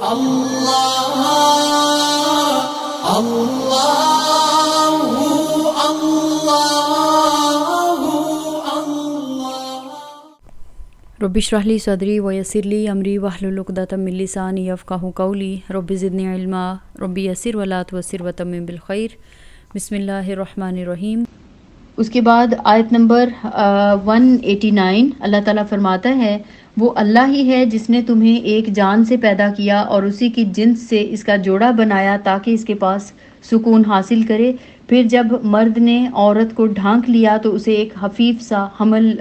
اللہ اللہ اللہ۔ رب اشرح لی صدری ویسر لی امری واحلل عقدۃ من لسانی یفقہوا قولی رب زدنی علما رب یسر ولا تعسر وتمم بالخیر۔ بسم اللہ الرحمن الرحیم۔ اس کے بعد آیت نمبر 189 اللہ تعالیٰ فرماتا ہے وہ اللہ ہی ہے جس نے تمہیں ایک جان سے پیدا کیا اور اسی کی جنس سے اس کا جوڑا بنایا تاکہ اس کے پاس سکون حاصل کرے، پھر جب مرد نے عورت کو ڈھانک لیا تو اسے ایک خفیف سا حمل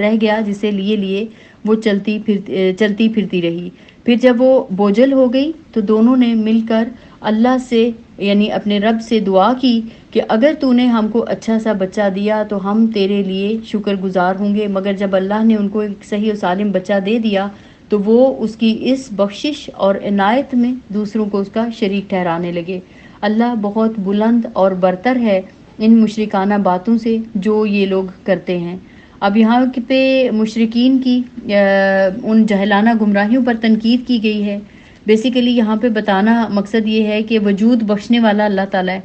رہ گیا جسے لیے وہ چلتی پھرتی رہی، پھر جب وہ بوجھل ہو گئی تو دونوں نے مل کر اللہ سے یعنی اپنے رب سے دعا کی کہ اگر تو نے ہم کو اچھا سا بچہ دیا تو ہم تیرے لیے شکر گزار ہوں گے، مگر جب اللہ نے ان کو ایک صحیح و سالم بچہ دے دیا تو وہ اس کی اس بخشش اور عنایت میں دوسروں کو اس کا شریک ٹھہرانے لگے۔ اللہ بہت بلند اور برتر ہے ان مشرکانہ باتوں سے جو یہ لوگ کرتے ہیں۔ اب یہاں پہ مشرکین کی ان جہلانہ گمراہیوں پر تنقید کی گئی ہے۔ بیسیکلی یہاں پہ بتانا مقصد یہ ہے کہ وجود بخشنے والا اللہ تعالیٰ ہے،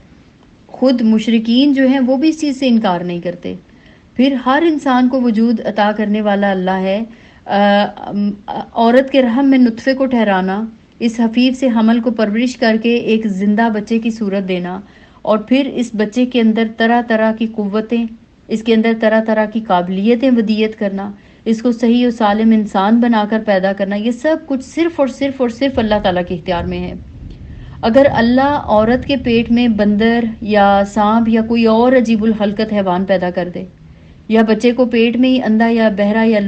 خود مشرکین جو ہیں وہ بھی اس چیز سے انکار نہیں کرتے، پھر ہر انسان کو وجود عطا کرنے والا اللہ ہے۔ عورت کے رحم میں نطفے کو ٹھہرانا، اس حفیظ سے حمل کو پرورش کر کے ایک زندہ بچے کی صورت دینا، اور پھر اس بچے کے اندر طرح طرح کی قوتیں، اس کے اندر طرح طرح کی قابلیتیں ودیت کرنا، اس کو صحیح و سالم انسان بنا کر پیدا کرنا، یہ سب کچھ صرف اور صرف اللہ تعالیٰ کے اختیار میں ہے۔ اگر اللہ عورت کے پیٹ میں بندر یا سانپ یا کوئی اور عجیب الخلقت حیوان پیدا کر دے، یا بچے کو پیٹ میں ہی اندھا یا بہرا یا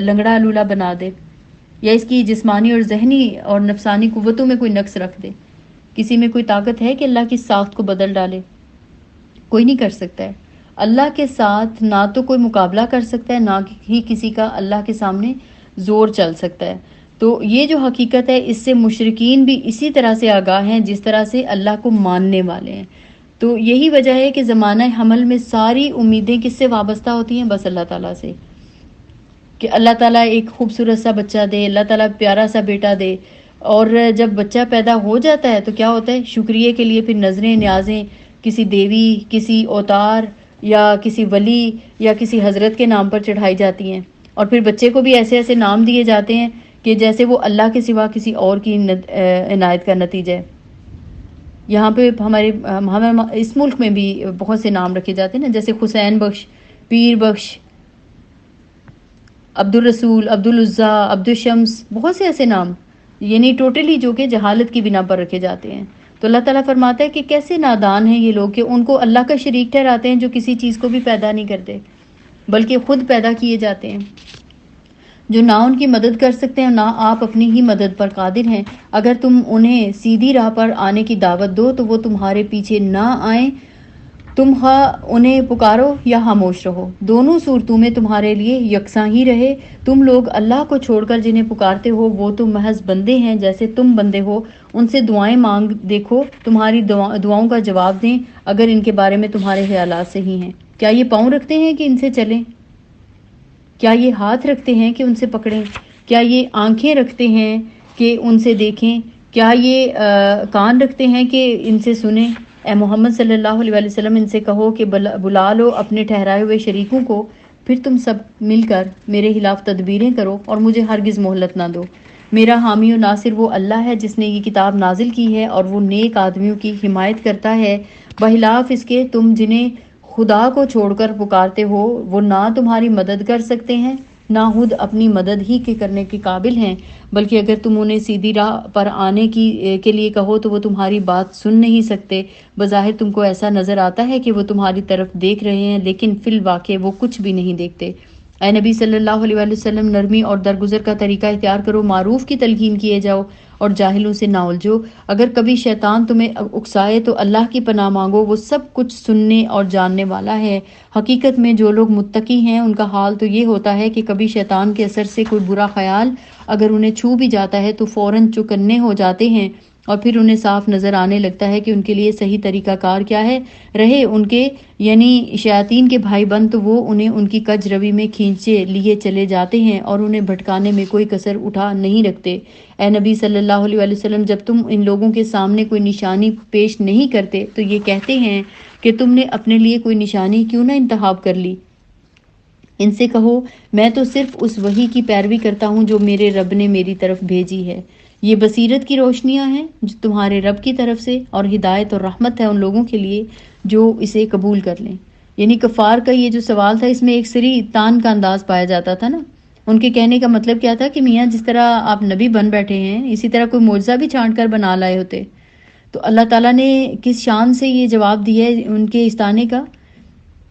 لنگڑا لولا بنا دے، یا اس کی جسمانی اور ذہنی اور نفسانی قوتوں میں کوئی نقص رکھ دے، کسی میں کوئی طاقت ہے کہ اللہ کی ساخت کو بدل ڈالے؟ کوئی نہیں کر سکتا ہے۔ اللہ کے ساتھ نہ تو کوئی مقابلہ کر سکتا ہے، نہ ہی کسی کا اللہ کے سامنے زور چل سکتا ہے۔ تو یہ جو حقیقت ہے اس سے مشرکین بھی اسی طرح سے آگاہ ہیں جس طرح سے اللہ کو ماننے والے ہیں۔ تو یہی وجہ ہے کہ زمانہ حمل میں ساری امیدیں کس سے وابستہ ہوتی ہیں؟ بس اللہ تعالیٰ سے، کہ اللہ تعالیٰ ایک خوبصورت سا بچہ دے، اللہ تعالیٰ پیارا سا بیٹا دے، اور جب بچہ پیدا ہو جاتا ہے تو کیا ہوتا ہے؟ شکریہ کے لیے پھر نظریں نیازیں کسی دیوی، کسی اوتار یا کسی ولی یا کسی حضرت کے نام پر چڑھائی جاتی ہیں، اور پھر بچے کو بھی ایسے ایسے نام دیے جاتے ہیں کہ جیسے وہ اللہ کے سوا کسی اور کی عنایت کا نتیجہ ہے۔ یہاں پہ ہمارے اس ملک میں بھی بہت سے نام رکھے جاتے ہیں نا، جیسے حسین بخش، پیر بخش، عبد الرسول، عبد العزا، عبد الشمس، بہت سے ایسے نام یعنی ٹوٹلی جو کہ جہالت کی بنا پر رکھے جاتے ہیں۔ تو اللہ تعالیٰ فرماتا ہے کہ کیسے نادان ہیں یہ لوگ کہ ان کو اللہ کا شریک ٹھہراتے ہیں جو کسی چیز کو بھی پیدا نہیں کرتے بلکہ خود پیدا کیے جاتے ہیں، جو نہ ان کی مدد کر سکتے ہیں نہ آپ اپنی ہی مدد پر قادر ہیں۔ اگر تم انہیں سیدھی راہ پر آنے کی دعوت دو تو وہ تمہارے پیچھے نہ آئیں، تم انہیں پکارو یا خاموش رہو، دونوں صورتوں میں تمہارے لیے یکساں ہی رہے۔ تم لوگ اللہ کو چھوڑ کر جنہیں پکارتے ہو وہ تو محض بندے ہیں جیسے تم بندے ہو، ان سے دعائیں مانگ دیکھو، تمہاری دعاؤں کا جواب دیں اگر ان کے بارے میں تمہارے خیالات صحیح ہیں۔ کیا یہ پاؤں رکھتے ہیں کہ ان سے چلیں؟ کیا یہ ہاتھ رکھتے ہیں کہ ان سے پکڑیں؟ کیا یہ آنکھیں رکھتے ہیں کہ ان سے دیکھیں؟ کیا یہ کان رکھتے ہیں کہ ان سے سنیں؟ اے محمد صلی اللہ علیہ وسلم ان سے کہو کہ بلا لو اپنے ٹھہرائے ہوئے شریکوں کو، پھر تم سب مل کر میرے خلاف تدبیریں کرو اور مجھے ہرگز مہلت نہ دو۔ میرا حامی و ناصر وہ اللہ ہے جس نے یہ کتاب نازل کی ہے اور وہ نیک آدمیوں کی حمایت کرتا ہے، بخلاف اس کے تم جنہیں خدا کو چھوڑ کر پکارتے ہو وہ نہ تمہاری مدد کر سکتے ہیں نہ خود اپنی مدد ہی کے کرنے کے قابل ہیں، بلکہ اگر تم انہیں سیدھی راہ پر آنے کے لیے کہو تو وہ تمہاری بات سن نہیں سکتے۔ بظاہر تم کو ایسا نظر آتا ہے کہ وہ تمہاری طرف دیکھ رہے ہیں لیکن فی الواقع وہ کچھ بھی نہیں دیکھتے۔ اے نبی صلی اللہ علیہ وسلم نرمی اور درگزر کا طریقہ اختیار کرو، معروف کی تلقین کیے جاؤ اور جاہلوں سے نہ الجھو۔ اگر کبھی شیطان تمہیں اکسائے تو اللہ کی پناہ مانگو، وہ سب کچھ سننے اور جاننے والا ہے۔ حقیقت میں جو لوگ متقی ہیں ان کا حال تو یہ ہوتا ہے کہ کبھی شیطان کے اثر سے کوئی برا خیال اگر انہیں چھو بھی جاتا ہے تو فوراً چوکنے ہو جاتے ہیں اور پھر انہیں صاف نظر آنے لگتا ہے کہ ان کے لیے صحیح طریقہ کار کیا ہے رہے ان کے یعنی شیاطین کے بھائی بند تو وہ انہیں ان کی کج روی میں کھینچے لیے چلے جاتے ہیں اور انہیں بھٹکانے میں کوئی کسر اٹھا نہیں رکھتے۔ اے نبی صلی اللہ علیہ وسلم، جب تم ان لوگوں کے سامنے کوئی نشانی پیش نہیں کرتے تو یہ کہتے ہیں کہ تم نے اپنے لیے کوئی نشانی کیوں نہ انتخاب کر لی؟ ان سے کہو میں تو صرف اس وحی کی پیروی کرتا ہوں جو میرے رب نے میری طرف بھیجی ہے۔ یہ بصیرت کی روشنیاں ہیں جو تمہارے رب کی طرف سے، اور ہدایت اور رحمت ہے ان لوگوں کے لیے جو اسے قبول کر لیں۔ یعنی کفار کا یہ جو سوال تھا، اس میں ایک سری تان کا انداز پایا جاتا تھا نا۔ ان کے کہنے کا مطلب کیا تھا کہ میاں جس طرح آپ نبی بن بیٹھے ہیں اسی طرح کوئی معجزہ بھی چھانٹ کر بنا لائے ہوتے۔ تو اللہ تعالیٰ نے کس شان سے یہ جواب دیا ہے ان کے اس طانے کا،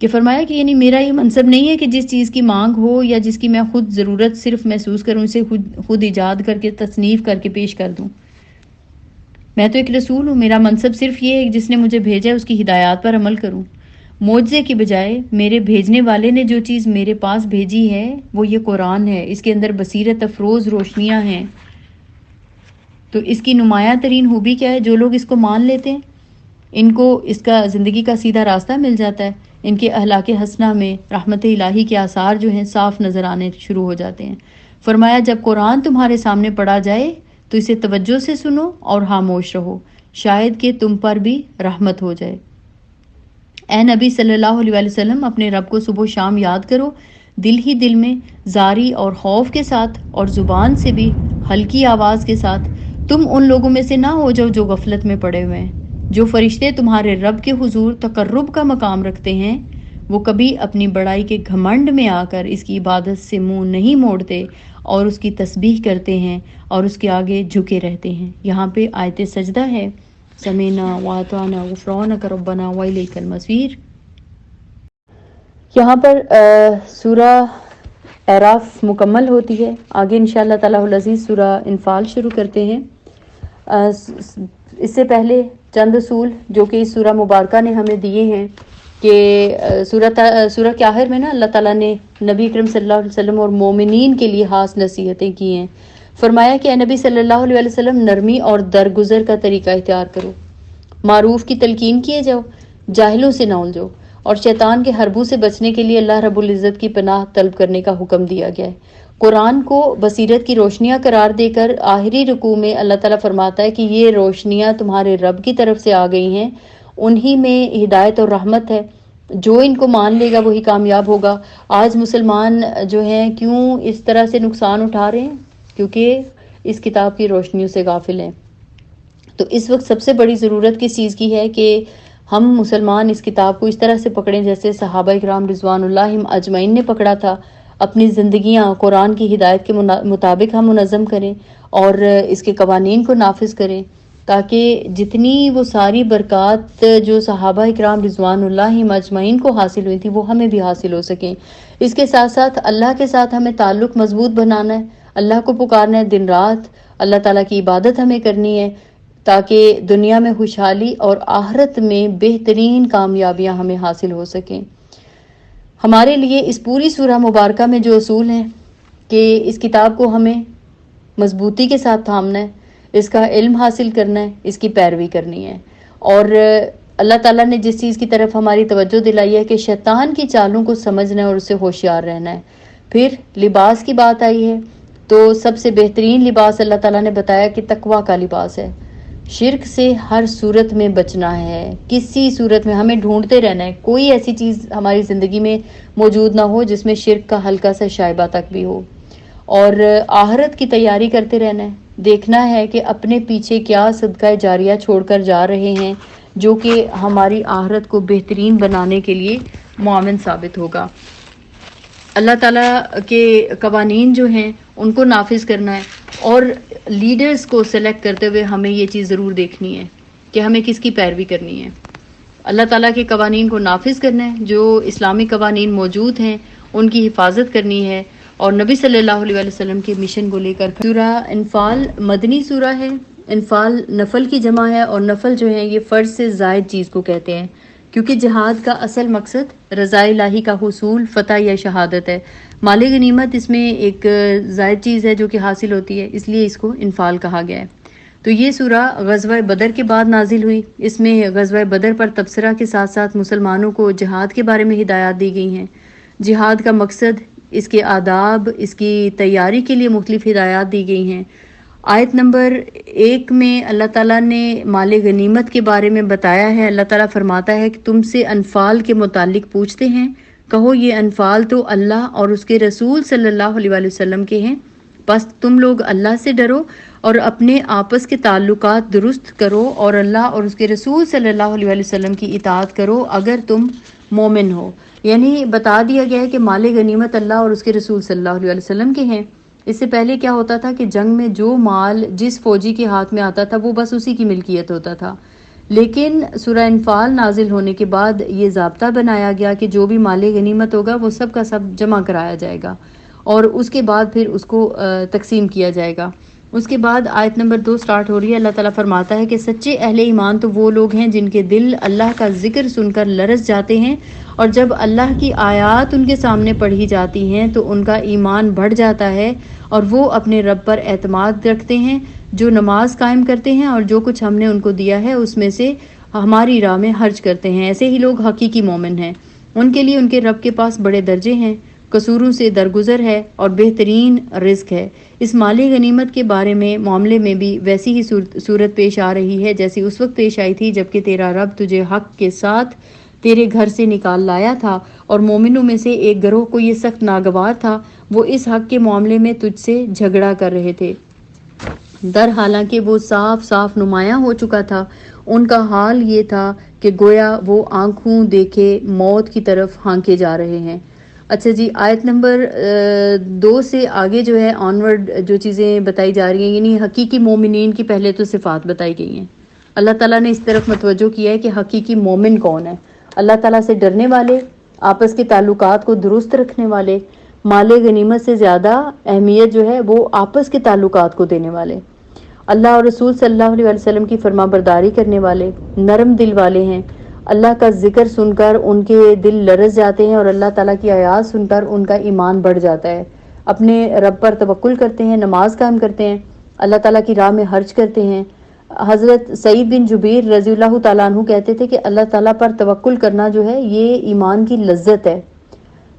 کہ فرمایا کہ یعنی میرا یہ منصب نہیں ہے کہ جس چیز کی مانگ ہو یا جس کی میں خود ضرورت صرف محسوس کروں اسے خود ایجاد کر کے تصنیف کر کے پیش کر دوں۔ میں تو ایک رسول ہوں، میرا منصب صرف یہ ہے کہ جس نے مجھے بھیجا ہے اس کی ہدایات پر عمل کروں۔ معجزے کی بجائے میرے بھیجنے والے نے جو چیز میرے پاس بھیجی ہے وہ یہ قرآن ہے۔ اس کے اندر بصیرت افروز روشنیاں ہیں۔ تو اس کی نمایاں ترین خوبی کیا ہے؟ جو لوگ اس کو مان لیتے ہیں ان کو اس کا زندگی کا سیدھا راستہ مل جاتا ہے۔ ان کے اخلاق حسنہ میں رحمت الہی کے آثار جو ہیں صاف نظر آنے شروع ہو جاتے ہیں۔ فرمایا جب قرآن تمہارے سامنے پڑھا جائے تو اسے توجہ سے سنو اور خاموش رہو، شاید کہ تم پر بھی رحمت ہو جائے۔ اے نبی صلی اللہ علیہ وسلم، اپنے رب کو صبح و شام یاد کرو، دل ہی دل میں، زاری اور خوف کے ساتھ، اور زبان سے بھی ہلکی آواز کے ساتھ۔ تم ان لوگوں میں سے نہ ہو جاؤ جو غفلت میں پڑے ہوئے ہیں۔ جو فرشتے تمہارے رب کے حضور تقرب کا مقام رکھتے ہیں وہ کبھی اپنی بڑائی کے گھمنڈ میں آ کر اس کی عبادت سے منہ نہیں موڑتے اور اس کی تسبیح کرتے ہیں اور اس کے آگے جھکے رہتے ہیں۔ یہاں پہ آیت سجدہ ہے، سمینا واطعنا غفرانک ربنا والیک المصیر۔ یہاں پر سورہ اعراف مکمل ہوتی ہے۔ آگے انشاءاللہ تعالیٰ العزیز سورہ انفال شروع کرتے ہیں۔ اس سے پہلے چند اصول جو کہ اس سورہ مبارکہ نے ہمیں دیے ہیں کہ سورہ کے آخر میں نا اللہ تعالیٰ نے نبی اکرم صلی اللہ علیہ وسلم اور مومنین کے لیے خاص نصیحتیں کی ہیں۔ فرمایا کہ اے نبی صلی اللہ علیہ وسلم، نرمی اور درگزر کا طریقہ اختیار کرو، معروف کی تلقین کیے جاؤ، جاہلوں سے نہ الجھو، اور شیطان کے حربوں سے بچنے کے لیے اللہ رب العزت کی پناہ طلب کرنے کا حکم دیا گیا ہے۔ قرآن کو بصیرت کی روشنیاں قرار دے کر آخری رکوع میں اللہ تعالیٰ فرماتا ہے کہ یہ روشنیاں تمہارے رب کی طرف سے آ گئی ہیں، انہی میں ہدایت اور رحمت ہے، جو ان کو مان لے گا وہی کامیاب ہوگا۔ آج مسلمان جو ہیں کیوں اس طرح سے نقصان اٹھا رہے ہیں؟ کیونکہ اس کتاب کی روشنیوں سے غافل ہیں۔ تو اس وقت سب سے بڑی ضرورت کس چیز کی ہے کہ ہم مسلمان اس کتاب کو اس طرح سے پکڑیں جیسے صحابہ کرام رضوان اللہ اجمعین نے پکڑا تھا۔ اپنی زندگیاں قرآن کی ہدایت کے مطابق ہم منظم کریں اور اس کے قوانین کو نافذ کریں، تاکہ جتنی وہ ساری برکات جو صحابہ کرام رضوان اللہ اجمعین کو حاصل ہوئی تھی وہ ہمیں بھی حاصل ہو سکیں۔ اس کے ساتھ ساتھ اللہ کے ساتھ ہمیں تعلق مضبوط بنانا ہے، اللہ کو پکارنا ہے دن رات، اللہ تعالیٰ کی عبادت ہمیں کرنی ہے تاکہ دنیا میں خوشحالی اور آخرت میں بہترین کامیابیاں ہمیں حاصل ہو سکیں۔ ہمارے لیے اس پوری سورہ مبارکہ میں جو اصول ہیں کہ اس کتاب کو ہمیں مضبوطی کے ساتھ تھامنا ہے، اس کا علم حاصل کرنا ہے، اس کی پیروی کرنی ہے، اور اللہ تعالیٰ نے جس چیز کی طرف ہماری توجہ دلائی ہے کہ شیطان کی چالوں کو سمجھنا ہے اور اس سے ہوشیار رہنا ہے۔ پھر لباس کی بات آئی ہے تو سب سے بہترین لباس اللہ تعالیٰ نے بتایا کہ تقویٰ کا لباس ہے۔ شرک سے ہر صورت میں بچنا ہے، کسی صورت میں ہمیں ڈھونڈتے رہنا ہے، کوئی ایسی چیز ہماری زندگی میں موجود نہ ہو جس میں شرک کا ہلکا سا شائبہ تک بھی ہو، اور آخرت کی تیاری کرتے رہنا ہے، دیکھنا ہے کہ اپنے پیچھے کیا صدقہ جاریہ چھوڑ کر جا رہے ہیں جو کہ ہماری آخرت کو بہترین بنانے کے لیے معاون ثابت ہوگا۔ اللہ تعالیٰ کے قوانین جو ہیں ان کو نافذ کرنا ہے، اور لیڈرز کو سلیکٹ کرتے ہوئے ہمیں یہ چیز ضرور دیکھنی ہے کہ ہمیں کس کی پیروی کرنی ہے۔ اللہ تعالیٰ کے قوانین کو نافذ کرنا ہے، جو اسلامی قوانین موجود ہیں ان کی حفاظت کرنی ہے، اور نبی صلی اللہ علیہ وسلم کے مشن کو لے کر۔ سورہ انفال مدنی سورہ ہے۔ انفال نفل کی جمع ہے، اور نفل جو ہے یہ فرض سے زائد چیز کو کہتے ہیں، کیونکہ جہاد کا اصل مقصد رضا الہی کا حصول، فتح یا شہادت ہے۔ مال غنیمت اس میں ایک زائد چیز ہے جو کہ حاصل ہوتی ہے، اس لیے اس کو انفال کہا گیا ہے۔ تو یہ سورہ غزوہ بدر کے بعد نازل ہوئی. اس میں غزوہ بدر پر تبصرہ کے ساتھ ساتھ مسلمانوں کو جہاد کے بارے میں ہدایات دی گئی ہیں. جہاد کا مقصد، اس کے آداب، اس کی تیاری کے لیے مختلف ہدایات دی گئی ہیں. آیت نمبر 1 میں اللہ تعالیٰ نے مال غنیمت کے بارے میں بتایا ہے. اللہ تعالیٰ فرماتا ہے کہ تم سے انفال کے متعلق پوچھتے ہیں، کہو یہ انفال تو اللہ اور اس کے رسول صلی اللہ علیہ وآلہ وسلم کے ہیں، بس تم لوگ اللہ سے ڈرو اور اپنے آپس کے تعلقات درست کرو اور اللہ اور اس کے رسول صلی اللہ علیہ وآلہ وسلم کی اطاعت کرو اگر تم مومن ہو. یعنی بتا دیا گیا ہے کہ مال غنیمت اللہ اور اس کے رسول صلی اللہ علیہ وسلم کے ہیں. اس سے پہلے کیا ہوتا تھا کہ جنگ میں جو مال جس فوجی کے ہاتھ میں آتا تھا وہ بس اسی کی ملکیت ہوتا تھا. لیکن سورہ انفال نازل ہونے کے بعد یہ ضابطہ بنایا گیا کہ جو بھی مال غنیمت ہوگا وہ سب کا سب جمع کرایا جائے گا اور اس کے بعد پھر اس کو تقسیم کیا جائے گا. اس کے بعد آیت نمبر 2 سٹارٹ ہو رہی ہے. اللہ تعالیٰ فرماتا ہے کہ سچے اہل ایمان تو وہ لوگ ہیں جن کے دل اللہ کا ذکر سن کر لرز جاتے ہیں اور جب اللہ کی آیات ان کے سامنے پڑھی جاتی ہیں تو ان کا ایمان بڑھ جاتا ہے اور وہ اپنے رب پر اعتماد رکھتے ہیں، جو نماز قائم کرتے ہیں اور جو کچھ ہم نے ان کو دیا ہے اس میں سے ہماری راہ میں خرچ کرتے ہیں. ایسے ہی لوگ حقیقی مومن ہیں. ان کے لیے ان کے رب کے پاس بڑے درجے ہیں، قصوروں سے درگزر ہے اور بہترین رزق ہے. اس مالی غنیمت کے بارے میں معاملے میں بھی ویسی ہی صورت پیش آ رہی ہے جیسی اس وقت پیش آئی تھی جبکہ تیرا رب تجھے حق کے ساتھ تیرے گھر سے نکال لایا تھا اور مومنوں میں سے ایک گروہ کو یہ سخت ناگوار تھا، وہ اس حق کے معاملے میں تجھ سے جھگڑا کر رہے تھے. در حالانکہ وہ صاف صاف نمایاں ہو چکا تھا. ان کا حال یہ تھا کہ گویا وہ آنکھوں دیکھے موت کی طرف ہانکے جا رہے ہیں. اچھا جی، آیت نمبر 2 سے آگے جو ہے آنورڈ جو چیزیں بتائی جا رہی ہیں، یعنی حقیقی مومنین کی پہلے تو صفات بتائی گئی ہیں. اللہ تعالیٰ نے اس طرف متوجہ کیا ہے کہ حقیقی مومن کون ہے. اللہ تعالیٰ سے ڈرنے والے، آپس کے تعلقات کو درست رکھنے والے، مال غنیمت سے زیادہ اہمیت جو ہے وہ آپس کے تعلقات کو دینے والے، اللہ اور رسول صلی اللہ علیہ وسلم کی فرما برداری کرنے والے، نرم دل والے ہیں. اللہ کا ذکر سن کر ان کے دل لرز جاتے ہیں اور اللہ تعالیٰ کی آیات سن کر ان کا ایمان بڑھ جاتا ہے. اپنے رب پر توکل کرتے ہیں، نماز قائم کرتے ہیں، اللہ تعالیٰ کی راہ میں خرچ کرتے ہیں. حضرت سعید بن جبیر رضی اللہ تعالیٰ عنہ کہتے تھے کہ اللہ تعالیٰ پر توکل کرنا جو ہے یہ ایمان کی لذت ہے.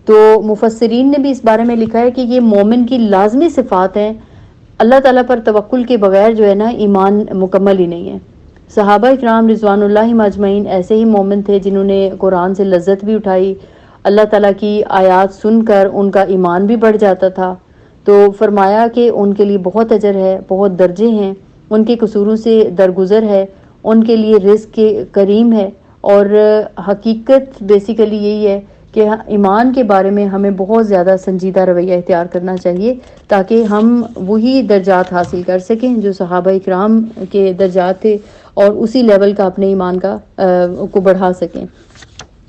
تو مفسرین نے بھی اس بارے میں لکھا ہے کہ یہ مومن کی لازمی صفات ہیں. اللہ تعالیٰ پر توکل کے بغیر جو ہے نا ایمان مکمل ہی نہیں ہے. صحابہ اکرام رضوان اللہ مجمعین ایسے ہی مومن تھے جنہوں نے قرآن سے لذت بھی اٹھائی. اللہ تعالیٰ کی آیات سن کر ان کا ایمان بھی بڑھ جاتا تھا. تو فرمایا کہ ان کے لیے بہت اجر ہے، بہت درجے ہیں، ان کے قصوروں سے درگزر ہے، ان کے لیے رزق کریم ہے. اور حقیقت بیسیکلی یہی ہے کہ ایمان کے بارے میں ہمیں بہت زیادہ سنجیدہ رویہ اختیار کرنا چاہیے تاکہ ہم وہی درجات حاصل کر سکیں جو صحابہ اکرام کے درجات تھے اور اسی لیول کا اپنے ایمان کا کو بڑھا سکیں.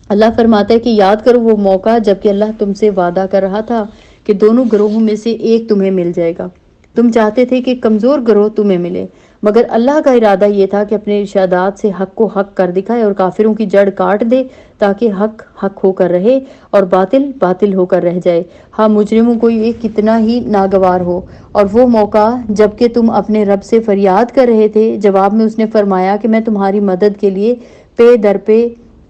اللہ فرماتا ہے کہ یاد کرو وہ موقع جب کہ اللہ تم سے وعدہ کر رہا تھا کہ دونوں گروہوں میں سے ایک تمہیں مل جائے گا. تم چاہتے تھے کہ کمزور گروہ تمہیں ملے، مگر اللہ کا ارادہ یہ تھا کہ اپنے ارشادات سے حق کو حق کر دکھائے اور کافروں کی جڑ کاٹ دے تاکہ حق حق ہو کر رہے اور باطل باطل ہو کر رہ جائے. ہاں مجرموں کو یہ کتنا ہی ناگوار ہو. اور وہ موقع جب کہ تم اپنے رب سے فریاد کر رہے تھے، جواب میں اس نے فرمایا کہ میں تمہاری مدد کے لیے پے در پہ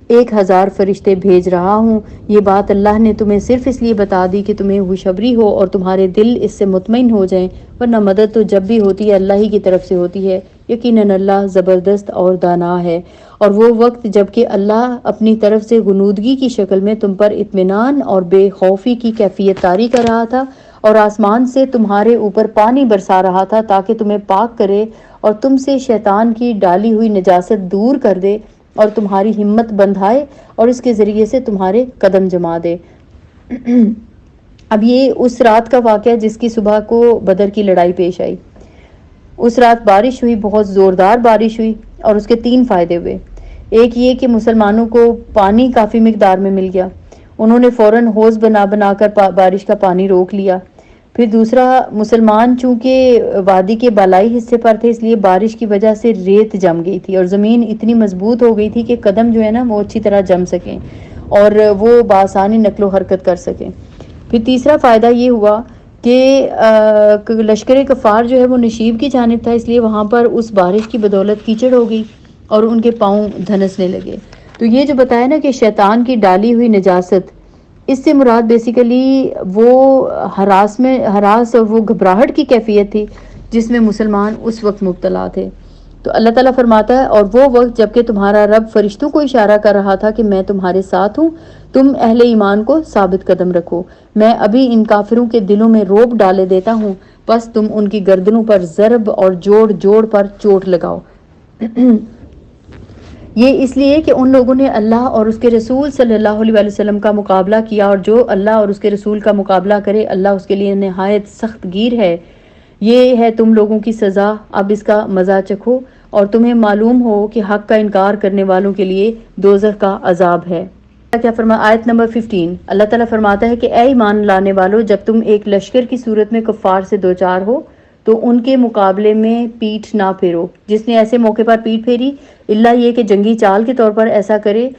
1000 فرشتے بھیج رہا ہوں. یہ بات اللہ نے تمہیں صرف اس لیے بتا دی کہ تمہیں خوشخبری ہو اور تمہارے دل اس سے مطمئن ہو جائیں، ورنہ مدد تو جب بھی ہوتی ہے اللہ ہی کی طرف سے ہوتی ہے. یقیناً اللہ زبردست اور دانا ہے. اور وہ وقت جب کہ اللہ اپنی طرف سے غنودگی کی شکل میں تم پر اطمینان اور بے خوفی کی کیفیت طاری کر رہا تھا اور آسمان سے تمہارے اوپر پانی برسا رہا تھا تاکہ تمہیں پاک کرے اور تم سے شیطان کی ڈالی ہوئی نجاست دور کر دے اور تمہاری ہمت بندھائے اور اس کے ذریعے سے تمہارے قدم جما دے. اب یہ اس رات کا واقعہ جس کی صبح کو بدر کی لڑائی پیش آئی. اس رات بارش ہوئی، بہت زوردار بارش ہوئی اور اس کے 3 فائدے ہوئے. ایک یہ کہ مسلمانوں کو پانی کافی مقدار میں مل گیا، انہوں نے فوراً حوض بنا بنا کر بارش کا پانی روک لیا. پھر دوسرا، مسلمان چونکہ وادی کے بالائی حصے پر تھے اس لیے بارش کی وجہ سے ریت جم گئی تھی اور زمین اتنی مضبوط ہو گئی تھی کہ قدم جو ہے نا وہ اچھی طرح جم سکیں اور وہ بآسانی نقل و حرکت کر سکیں. پھر تیسرا فائدہ یہ ہوا کہ لشکر کفار جو ہے وہ نشیب کی جانب تھا، اس لیے وہاں پر اس بارش کی بدولت کیچڑ ہو گئی اور ان کے پاؤں دھنسنے لگے۔ تو یہ جو بتایا نا کہ شیطان کی ڈالی ہوئی نجاست، اس سے مراد بیسیکلی وہ ہراس اور وہ گھبراہٹ کی کیفیت تھی جس میں مسلمان اس وقت مبتلا تھے۔ تو اللہ تعالیٰ فرماتا ہے، اور وہ وقت جبکہ تمہارا رب فرشتوں کو اشارہ کر رہا تھا کہ میں تمہارے ساتھ ہوں، تم اہل ایمان کو ثابت قدم رکھو، میں ابھی ان کافروں کے دلوں میں روب ڈالے دیتا ہوں، بس تم ان کی گردنوں پر ضرب اور جوڑ جوڑ پر چوٹ لگاؤ۔ یہ اس لیے کہ ان لوگوں نے اللہ اور اس کے رسول صلی اللہ علیہ وسلم کا مقابلہ کیا، اور جو اللہ اور اس کے رسول کا مقابلہ کرے اللہ اس کے لیے نہایت سخت گیر ہے۔ یہ ہے تم لوگوں کی سزا، اب اس کا مزہ چکھو، اور تمہیں معلوم ہو کہ حق کا انکار کرنے والوں کے لیے دوزخ کا عذاب ہے۔ کیا آیت نمبر 15 اللہ تعالیٰ فرماتا ہے کہ اے ایمان لانے والو، جب تم ایک لشکر کی صورت میں کفار سے دوچار ہو تو ان کے مقابلے میں پیٹھ نہ پھیرو۔ جس نے ایسے موقع پر پیٹھ پھیری، اللہ یہ کہ جنگی چال کے طور پر ایسا کرے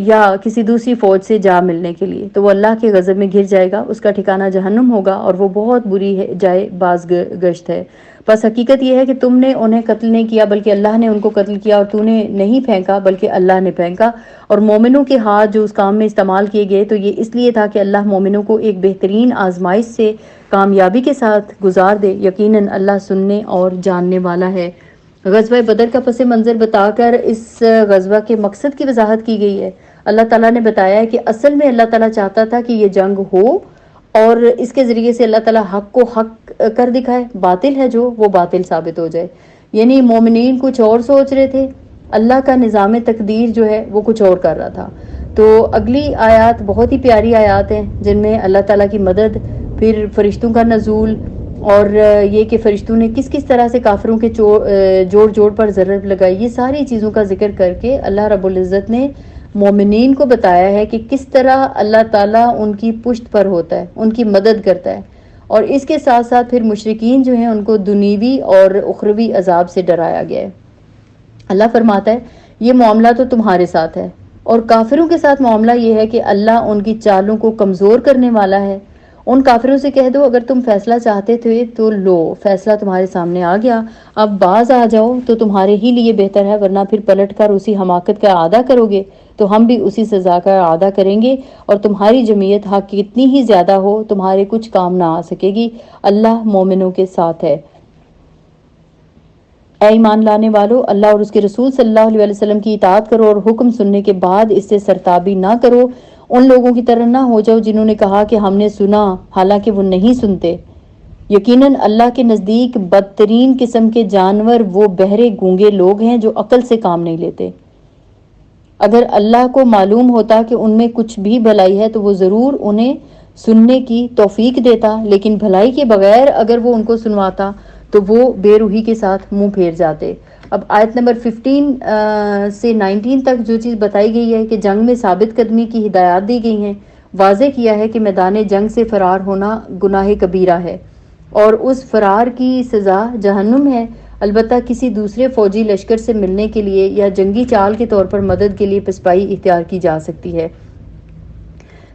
یا کسی دوسری فوج سے جا ملنے کے لیے، تو وہ اللہ کے غضب میں گر جائے گا، اس کا ٹھکانہ جہنم ہوگا اور وہ بہت بری جائے باز گشت ہے۔ بس حقیقت یہ ہے کہ تم نے انہیں قتل نہیں کیا بلکہ اللہ نے ان کو قتل کیا، اور تو نے نہیں پھینکا بلکہ اللہ نے پھینکا، اور مومنوں کے ہاتھ جو اس کام میں استعمال کیے گئے تو یہ اس لیے تھا کہ اللہ مومنوں کو ایک بہترین آزمائش سے کامیابی کے ساتھ گزار دے، یقیناً اللہ سننے اور جاننے والا ہے۔ غزوہ بدر کا پس منظر بتا کر اس غزوہ کے مقصد کی وضاحت کی گئی ہے۔ اللہ تعالیٰ نے بتایا ہے کہ اصل میں اللہ تعالیٰ چاہتا تھا کہ یہ جنگ ہو اور اس کے ذریعے سے اللہ تعالیٰ حق کو حق کر دکھائے، باطل ہے جو وہ باطل ثابت ہو جائے۔ یعنی مومنین کچھ اور سوچ رہے تھے، اللہ کا نظام تقدیر جو ہے وہ کچھ اور کر رہا تھا۔ تو اگلی آیات بہت ہی پیاری آیات ہیں جن میں اللہ تعالیٰ کی مدد، پھر فرشتوں کا نزول، اور یہ کہ فرشتوں نے کس کس طرح سے کافروں کے جوڑ جوڑ پر ضرب لگائی، یہ ساری چیزوں کا ذکر کر کے اللہ رب العزت نے مومنین کو بتایا ہے کہ کس طرح اللہ تعالیٰ ان کی پشت پر ہوتا ہے، ان کی مدد کرتا ہے، اور اس کے ساتھ ساتھ پھر مشرکین جو ہیں ان کو دنیوی اور اخروی عذاب سے ڈرایا گیا ہے۔ اللہ فرماتا ہے یہ معاملہ تو تمہارے ساتھ ہے، اور کافروں کے ساتھ معاملہ یہ ہے کہ اللہ ان کی چالوں کو کمزور کرنے والا ہے۔ ان کافروں سے کہہ دو اگر تم فیصلہ چاہتے تھے تو لو، فیصلہ تمہارے سامنے آ گیا، اب باز آ جاؤ تو تمہارے ہی لیے بہتر ہے، ورنہ پھر پلٹ کر اسی حماقت کا اعادہ کرو گے تو ہم بھی اسی سزا کا اعادہ کریں گے، اور تمہاری جمعیت حق کتنی ہی زیادہ ہو تمہارے کچھ کام نہ آ سکے گی، اللہ مومنوں کے ساتھ ہے۔ اے ایمان لانے والو، اللہ اور اس کے رسول صلی اللہ علیہ وسلم کی اطاعت کرو، اور حکم سننے کے بعد اس سے سرتابی نہ کرو، ان لوگوں کی طرح نہ ہو جاؤ جنہوں نے کہا کہ ہم نے سنا حالانکہ وہ نہیں سنتے۔ یقیناً اللہ کے نزدیک بدترین قسم کے جانور وہ بہرے گونگے لوگ ہیں جو عقل سے کام نہیں لیتے۔ اگر اللہ کو معلوم ہوتا کہ ان میں کچھ بھی بھلائی ہے تو وہ ضرور انہیں سننے کی توفیق دیتا، لیکن بھلائی کے بغیر اگر وہ ان کو سنواتا تو وہ بے روحی کے ساتھ منہ پھیر جاتے۔ اب آیت نمبر 15 سے 19 تک جو چیز بتائی گئی ہے کہ جنگ میں ثابت قدمی کی ہدایات دی گئی ہیں، واضح کیا ہے کہ میدان جنگ سے فرار ہونا گناہ کبیرہ ہے، اور اس فرار کی سزا جہنم ہے۔ البتہ کسی دوسرے فوجی لشکر سے ملنے کے لیے یا جنگی چال کے طور پر مدد کے لیے پسپائی اختیار کی جا سکتی ہے۔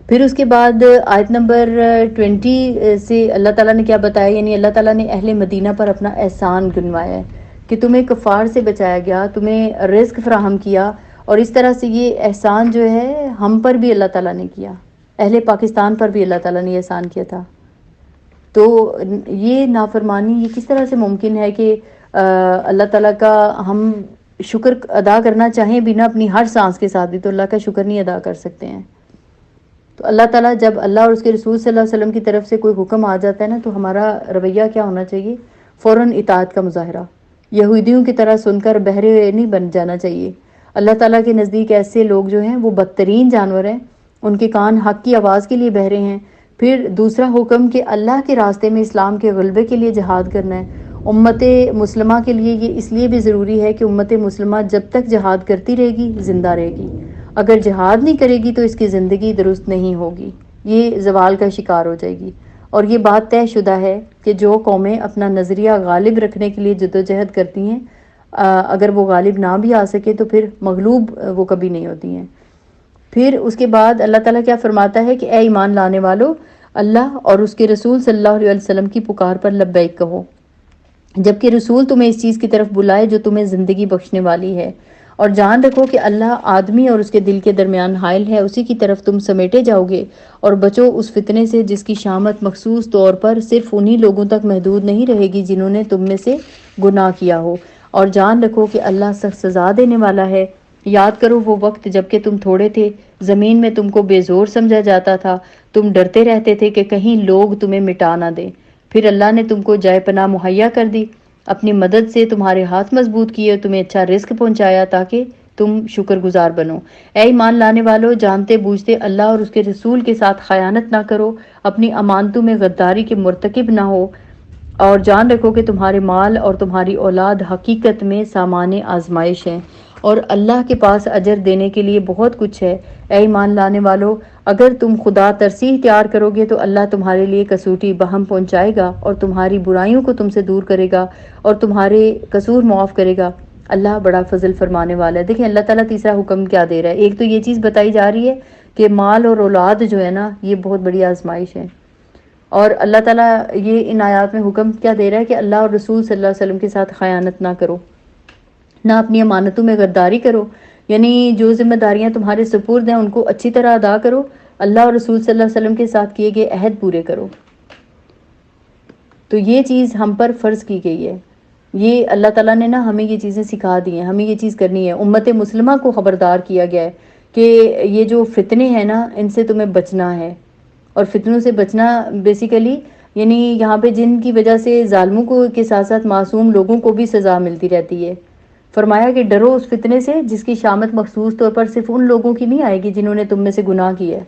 پھر اس کے بعد آیت نمبر 20 سے اللہ تعالیٰ نے کیا بتایا، یعنی اللہ تعالیٰ نے اہل مدینہ پر اپنا احسان گنوایا ہے کہ تمہیں کفار سے بچایا گیا، تمہیں رزق فراہم کیا، اور اس طرح سے یہ احسان جو ہے ہم پر بھی اللہ تعالیٰ نے کیا، اہل پاکستان پر بھی اللہ تعالیٰ نے احسان کیا تھا۔ تو یہ نافرمانی یہ کس طرح سے ممکن ہے کہ اللہ تعالیٰ کا ہم شکر ادا کرنا چاہیں بنا اپنی ہر سانس کے ساتھ بھی تو اللہ کا شکر نہیں ادا کر سکتے ہیں۔ تو اللہ تعالیٰ جب اللہ اور اس کے رسول صلی اللہ علیہ وسلم کی طرف سے کوئی حکم آ جاتا ہے نا تو ہمارا رویہ کیا ہونا چاہیے؟ فوراً اطاعت کا مظاہرہ، یہودیوں کی طرح سن کر بہرے نہیں بن جانا چاہیے۔ اللہ تعالیٰ کے نزدیک ایسے لوگ جو ہیں وہ بدترین جانور ہیں، ان کے کان حق کی آواز کے لیے بہرے ہیں۔ پھر دوسرا حکم کہ اللہ کے راستے میں اسلام کے غلبے کے لیے جہاد کرنا ہے۔ امت مسلمہ کے لیے یہ اس لیے بھی ضروری ہے کہ امت مسلمہ جب تک جہاد کرتی رہے گی زندہ رہے گی، اگر جہاد نہیں کرے گی تو اس کی زندگی درست نہیں ہوگی، یہ زوال کا شکار ہو جائے گی۔ اور یہ بات طے شدہ ہے کہ جو قومیں اپنا نظریہ غالب رکھنے کے لیے جدوجہد کرتی ہیں، اگر وہ غالب نہ بھی آ سکے تو پھر مغلوب وہ کبھی نہیں ہوتی ہیں۔ پھر اس کے بعد اللہ تعالیٰ کیا فرماتا ہے کہ اے ایمان لانے والو، اللہ اور اس کے رسول صلی اللہ علیہ وسلم کی پکار پر لبیک کہو، جبکہ رسول تمہیں اس چیز کی طرف بلائے جو تمہیں زندگی بخشنے والی ہے، اور جان رکھو کہ اللہ آدمی اور اس کے دل کے درمیان حائل ہے، اسی کی طرف تم سمیٹے جاؤ گے، اور بچو اس فتنے سے جس کی شامت مخصوص طور پر صرف انہی لوگوں تک محدود نہیں رہے گی جنہوں نے تم میں سے گناہ کیا ہو، اور جان رکھو کہ اللہ سخت سزا دینے والا ہے۔ یاد کرو وہ وقت جب کہ تم تھوڑے تھے، زمین میں تم کو بے زور سمجھا جاتا تھا، تم ڈرتے رہتے تھے کہ کہیں لوگ تمہیں مٹا نہ دیں، پھر اللہ نے تم کو جائے پناہ مہیا کر دی، اپنی مدد سے تمہارے ہاتھ مضبوط کیے اور تمہیں اچھا رزق پہنچایا تاکہ تم شکر گزار بنو۔ اے ایمان لانے والو، جانتے بوجھتے اللہ اور اس کے رسول کے ساتھ خیانت نہ کرو، اپنی امانتوں میں غداری کے مرتکب نہ ہو، اور جان رکھو کہ تمہارے مال اور تمہاری اولاد حقیقت میں سامان آزمائش ہیں، اور اللہ کے پاس اجر دینے کے لیے بہت کچھ ہے۔ اے ایمان لانے والو، اگر تم خدا ترسی اختیار کرو گے تو اللہ تمہارے لیے کسوٹی بہم پہنچائے گا اور تمہاری برائیوں کو تم سے دور کرے گا اور تمہارے قصور معاف کرے گا۔ اللہ بڑا فضل فرمانے والا ہے۔ دیکھیں اللہ تعالیٰ تیسرا حکم کیا دے رہا ہے۔ ایک تو یہ چیز بتائی جا رہی ہے کہ مال اور اولاد جو ہے نا یہ بہت بڑی آزمائش ہے، اور اللہ تعالیٰ یہ ان آیات میں حکم کیا دے رہا ہے کہ اللہ اور رسول صلی اللہ علیہ وسلم کے ساتھ خیانت نہ کرو، نہ اپنی امانتوں میں غداری کرو، یعنی جو ذمہ داریاں تمہارے سپرد ہیں ان کو اچھی طرح ادا کرو، اللہ اور رسول صلی اللہ علیہ وسلم کے ساتھ کیے گئے عہد پورے کرو۔ تو یہ چیز ہم پر فرض کی گئی ہے، یہ اللہ تعالیٰ نے نا ہمیں یہ چیزیں سکھا دی ہیں، ہمیں یہ چیز کرنی ہے۔ امت مسلمہ کو خبردار کیا گیا ہے کہ یہ جو فتنے ہیں نا ان سے تمہیں بچنا ہے، اور فتنوں سے بچنا بیسیکلی یعنی یہاں پہ جن کی وجہ سے ظالموں کو کے ساتھ ساتھ معصوم لوگوں کو بھی سزا ملتی رہتی ہے۔ فرمایا کہ ڈرو اس فتنے سے جس کی شامت مخصوص طور پر صرف ان لوگوں کی نہیں آئے گی جنہوں نے تم میں سے گناہ کیا ہے۔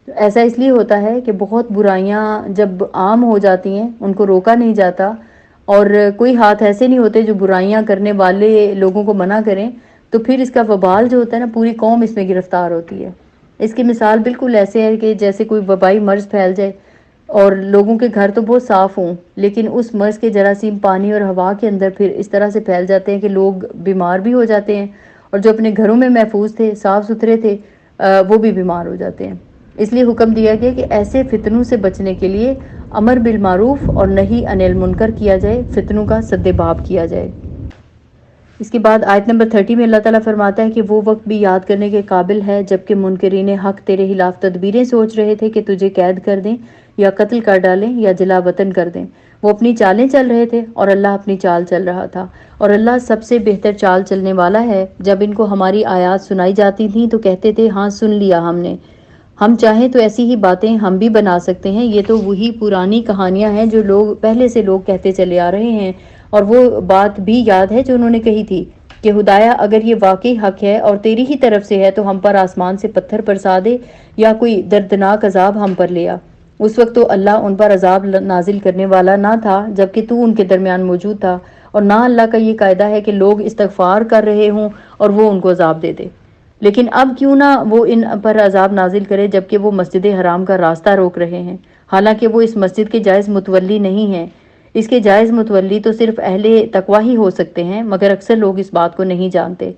ایسا اس لیے ہوتا ہے کہ بہت برائیاں جب عام ہو جاتی ہیں ان کو روکا نہیں جاتا، اور کوئی ہاتھ ایسے نہیں ہوتے جو برائیاں کرنے والے لوگوں کو منع کریں، تو پھر اس کا وبال جو ہوتا ہے نا پوری قوم اس میں گرفتار ہوتی ہے۔ اس کی مثال بالکل ایسے ہے کہ جیسے کوئی وبائی مرض پھیل جائے اور لوگوں کے گھر تو بہت صاف ہوں لیکن اس مرض کے جراثیم پانی اور ہوا کے اندر پھر اس طرح سے پھیل جاتے ہیں کہ لوگ بیمار بھی ہو جاتے ہیں، اور جو اپنے گھروں میں محفوظ تھے، صاف ستھرے تھے، وہ بھی بیمار ہو جاتے ہیں۔ اس لیے حکم دیا گیا کہ ایسے فتنوں سے بچنے کے لیے امر بالمعروف اور نہی عن المنکر کیا جائے، فتنوں کا سد باب کیا جائے۔ اس کے بعد آیت نمبر 30 میں اللہ تعالیٰ فرماتا ہے کہ وہ وقت بھی یاد کرنے کے قابل ہے جبکہ منکرین حق تیرے خلاف تدبیریں سوچ رہے تھے کہ تجھے قید کر دیں یا قتل کر ڈالیں یا جلا وطن کر دیں۔ وہ اپنی چالیں چل رہے تھے اور اللہ اپنی چال چل رہا تھا، اور اللہ سب سے بہتر چال چلنے والا ہے۔ جب ان کو ہماری آیات سنائی جاتی تھیں تو کہتے تھے ہاں سن لیا ہم نے، ہم چاہیں تو ایسی ہی باتیں ہم بھی بنا سکتے ہیں۔ یہ تو وہی پرانی کہانیاں ہیں جو لوگ پہلے سے لوگ کہتے چلے آ رہے ہیں، اور وہ بات بھی یاد ہے جو انہوں نے کہی تھی کہ خدایا اگر یہ واقعی حق ہے اور تیری ہی طرف سے ہے تو ہم پر آسمان سے پتھر برسا دے یا کوئی دردناک عذاب ہم پر لے آ۔ اس وقت تو اللہ ان پر عذاب نازل کرنے والا نہ تھا جبکہ تو ان کے درمیان موجود تھا، اور نہ اللہ کا یہ قاعدہ ہے کہ لوگ استغفار کر رہے ہوں اور وہ ان کو عذاب دے دے۔ لیکن اب کیوں نہ وہ ان پر عذاب نازل کرے جبکہ وہ مسجد حرام کا راستہ روک رہے ہیں، حالانکہ وہ اس مسجد کے جائز متولی نہیں ہیں۔ اس کے جائز متولی تو صرف اہل تقوی ہی ہو سکتے ہیں، مگر اکثر لوگ اس بات کو نہیں جانتے۔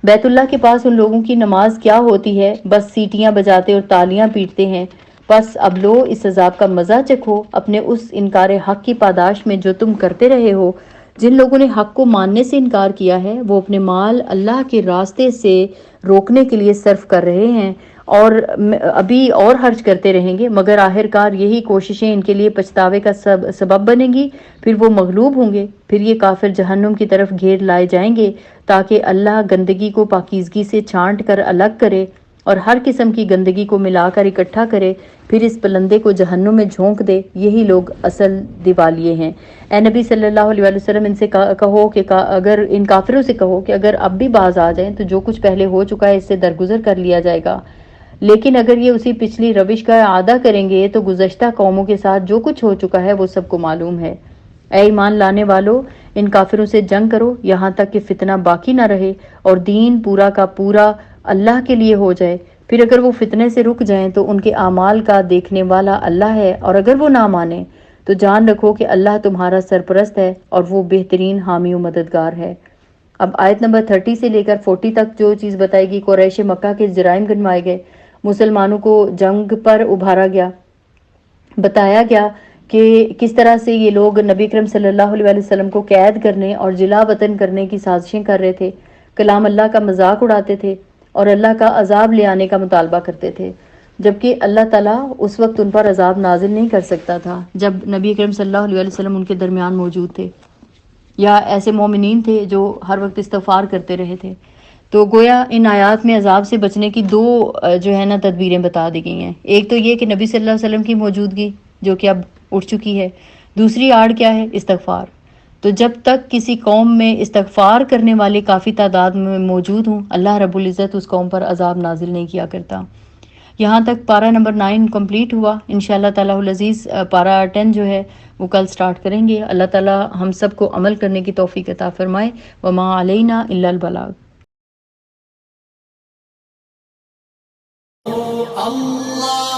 بیت اللہ کے پاس ان لوگوں کی نماز کیا ہوتی ہے، بس سیٹیاں بجاتے اور تالیاں پیٹتے ہیں۔ بس اب لو اس عذاب کا مزہ چکھو اپنے اس انکار حق کی پاداش میں جو تم کرتے رہے ہو۔ جن لوگوں نے حق کو ماننے سے انکار کیا ہے وہ اپنے مال اللہ کے راستے سے روکنے کے لیے صرف کر رہے ہیں، اور ابھی اور خرچ کرتے رہیں گے، مگر آخرکار یہی کوششیں ان کے لیے پچھتاوے کا سبب بنیں گی، پھر وہ مغلوب ہوں گے، پھر یہ کافر جہنم کی طرف گھیر لائے جائیں گے تاکہ اللہ گندگی کو پاکیزگی سے چھانٹ کر الگ کرے اور ہر قسم کی گندگی کو ملا کر اکٹھا کرے، پھر اس پلندے کو جہنم میں جھونک دے۔ یہی لوگ اصل دیوالیے ہیں۔ اے نبی صلی اللہ علیہ وسلم ان سے کہو کہ اگر ان کافروں سے کہو کہ اگر اب بھی باز آ جائیں تو جو کچھ پہلے ہو چکا ہے اس سے درگزر کر لیا جائے گا، لیکن اگر یہ اسی پچھلی روش کا اعادہ کریں گے تو گزشتہ قوموں کے ساتھ جو کچھ ہو چکا ہے وہ سب کو معلوم ہے۔ اے ایمان لانے والو، ان کافروں سے جنگ کرو یہاں تک کہ فتنہ باقی نہ رہے اور دین پورا کا پورا اللہ کے لیے ہو جائے۔ پھر اگر وہ فتنے سے رک جائیں تو ان کے اعمال کا دیکھنے والا اللہ ہے، اور اگر وہ نہ مانیں تو جان رکھو کہ اللہ تمہارا سرپرست ہے اور وہ بہترین حامی و مددگار ہے۔ اب آیت نمبر 30 سے لے کر 40 تک جو چیز بتائے گی، قریش مکہ کے جرائم گنوائے گئے، مسلمانوں کو جنگ پر ابھارا گیا، بتایا گیا کہ کس طرح سے یہ لوگ نبی اکرم صلی اللہ علیہ وسلم کو قید کرنے اور جلا وطن کرنے کی سازشیں کر رہے تھے، کلام اللہ کا مذاق اڑاتے تھے اور اللہ کا عذاب لے آنے کا مطالبہ کرتے تھے، جبکہ اللہ تعالیٰ اس وقت ان پر عذاب نازل نہیں کر سکتا تھا جب نبی اکرم صلی اللہ علیہ وسلم ان کے درمیان موجود تھے، یا ایسے مومنین تھے جو ہر وقت استغفار کرتے رہے تھے۔ تو گویا ان آیات میں عذاب سے بچنے کی دو جو ہے نا تدبیریں بتا دی گئی ہیں۔ ایک تو یہ کہ نبی صلی اللہ علیہ وسلم کی موجودگی جو کہ اب اٹھ چکی ہے، دوسری آڑ کیا ہے؟ استغفار۔ تو جب تک کسی قوم میں استغفار کرنے والے کافی تعداد میں موجود ہوں، اللہ رب العزت اس قوم پر عذاب نازل نہیں کیا کرتا۔ یہاں تک پارہ نمبر 9 کمپلیٹ ہوا۔ انشاءاللہ تعالیٰ العزیز پارہ 10 جو ہے وہ کل سٹارٹ کریں گے۔ اللہ تعالیٰ ہم سب کو عمل کرنے کی توفیق عطا فرمائے۔ وما علینا الا البلاغ۔ Allah